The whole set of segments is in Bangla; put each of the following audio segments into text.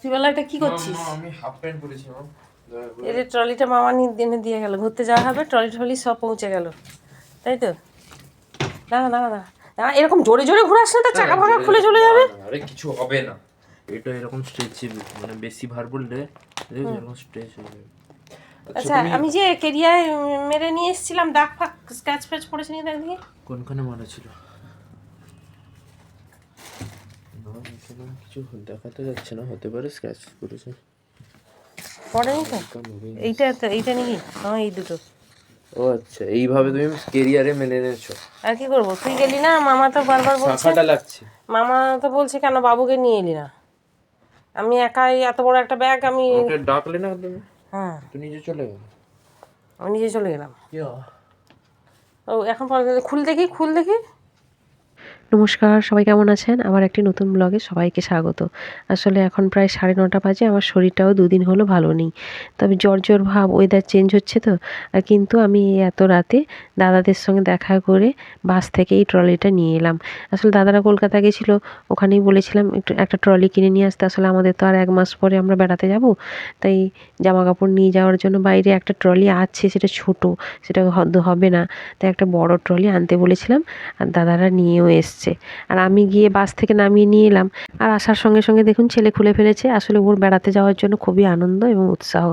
রাত্রিবেলা এটা কি করছিস? আমি হাফ প্যান্ট পরেছি মা। এর ট্রলিটা মামা দিনে দিয়ে গেল, ঘুরতে যাওয়া হবে, ট্রলি ট্রলি সব পৌঁছে গেল, তাই তো? দাঁড়া দাঁড়া দাঁড়া দাঁড়া, এরকম জোরে জোরে ঘুরাস না, তার চাকা ফাঁকা খুলে চলে যাবে। আরে কিছু হবে না, এটা এরকম স্ট্রেচেবল, মানে বেশি ভার পড়লে এরকম স্ট্রেচ হয়ে যাবে। আচ্ছা আমি যে কেরিয়ায় মেরে নিয়ে এসেছিলাম, দাগ ফাঁক স্ক্র্যাচ ফ্যাচ পড়েছে নিয়ে দেখ দিয়ে। কোনখানে মারা ছিল? কিছু দেখাতে যাচ্ছে না, হতে পারে স্ক্র্যাচ করেছে। পড়েনি তো? এইটা নাকি? হ্যাঁ এই দুটো। ও আচ্ছা, এইভাবে তুমি কেরিয়ারে মেনে নিয়েছো। আর কি করবো, তুই গেলি না, মামা তো বারবার বলছে। শাখাটা লাগছে। মামা তো বলছে কেন বাবুকে নিয়ে এলি না? আমি একাই এত বড় একটা ব্যাগ আমি। ওকে ডাকলে না তুমি? হ্যাঁ তুই নিজে চলে গেল। আমি নিজে চলে গেলাম। ইয়া ও এখন খুল দেখি, খুল দেখি। নমস্কার, সবাই কেমন আছেন? আমার একটি নতুন ব্লগে সবাইকে স্বাগত। আসলে এখন প্রায় 9:30 বাজে, আমার শরীরটাও 2 দিন হলো ভালো নেই। তবে জ্বর জ্বর ভাব, ওয়েদার চেঞ্জ হচ্ছে তো। আর কিন্তু আমি এত রাতে দাদাদের সঙ্গে দেখা করে বাস থেকে এই ট্রলিটা নিয়ে এলাম। আসলে দাদারা কলকাতা গেছিলো, ওখানেই বলেছিলাম একটু একটা ট্রলি কিনে নিয়ে আসতে। আসলে আমাদের তো আর 1 মাস পরে আমরা বেড়াতে যাব, তাই জামা কাপড় নিয়ে যাওয়ার জন্য বাইরে একটা ট্রলি আছে, সেটা ছোট, সেটা হবে না, তাই একটা বড় ট্রলি আনতে বলেছিলাম, আর দাদারা নিয়েও এসছে। আর আমি গিয়ে বাস থেকে নামিয়ে নিয়ে এলাম। আর আসার সঙ্গে সঙ্গে দেখুন ছেলে খুলে ফেলেছে। আসলে ওর বেড়াতে যাওয়ার জন্য খুবই আনন্দ এবং উৎসাহ।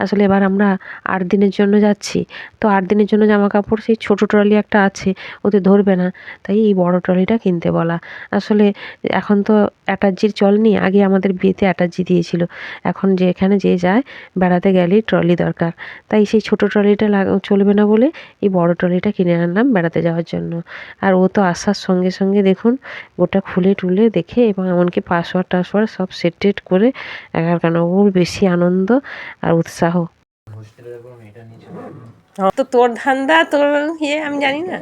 আসলে এবার আমরা 8 দিনের জন্য যাচ্ছি, তো 8 দিনের জন্য জামা কাপড় সেই ছোটো ট্রলি একটা আছে, ওতে ধরবে না, তাই এই বড় ট্রলিটা কিনতে বলা। আসলে এখন তো অ্যাটাচির চল নেই, আগে আমাদের বিয়েতে অ্যাটাচি দিয়েছিল, এখন যেখানে যে যায় বেড়াতে গেলেই ট্রলি দরকার, তাই সেই ছোটো ট্রলিটা চলবে না বলে এই বড় ট্রলিটা কিনে আনলাম বেড়াতে যাওয়ার জন্য। আর ও তো আসার সঙ্গে সঙ্গে দেখুন গোটা খুলে টুলে দেখে এবং এমনকি পাসওয়ার্ড টাসওয়ার্ড সব সেট টেট করে কেন ওর বেশি আনন্দ আর উৎসাহ। তো তোর ধান্দা, তোর ইয়ে আমি জানি না।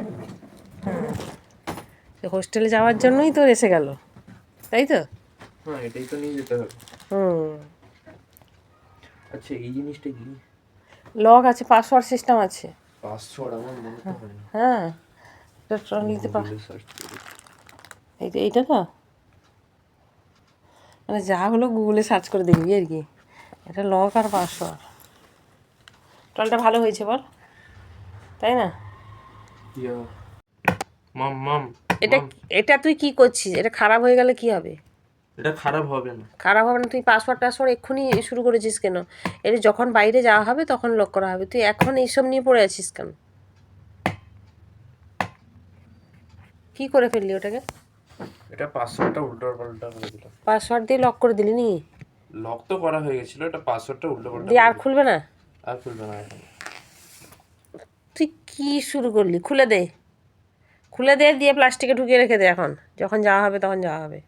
হোস্টেলে যাওয়ার জন্যই তোর এসে গেল, তাই তো? হ্যাঁ, এটাই তো নিয়ে যেতে হবে। আচ্ছা এই জিনিসটা কি? লক আছে, পাসওয়ার্ড সিস্টেম আছে। পাসওয়ার্ড আমার মনে তো হয় না। হ্যাঁ এটা ট্রলিতে এইটা তো মানে যা হলো গুগলে সার্চ করে দেখবি আর কি। এটা লক আর পাসওয়ার্ড। ট্রলিটা ভালো হয়েছে বল, তাই না? মাম এটা এটা তুই কি করছিস? এটা খারাপ হয়ে গেলে কি হবে? এটা খারাপ হবে না। খারাপ হবে না? তুই পাসওয়ার্ড টাসওয়ার্ড এক্ষুনি শুরু করেছিস কেন? এটা যখন বাইরে যাওয়া হবে তখন লক করা হবে, তুই এখন এইসব নিয়ে পড়ে আছিস কেন? কি করে ফেললি ওটাকে? এটা পাসওয়ার্ডটা উল্টো পাল্টা করে দিলাম। পাসওয়ার্ড দিয়ে লক করে দিলি নি? লক তো করা হয়ে গেছিল, এটা পাসওয়ার্ডটা উল্টো পাল্টা দিয়ে আর খুলবে না? আর খুলবে না এখন। তুই কি শুরু করলি? খুলে দে, খুলে দে, দিয়ে প্লাস্টিকে ঢুকিয়ে রেখে দে, এখন যখন যাওয়া হবে তখন যাওয়া হবে।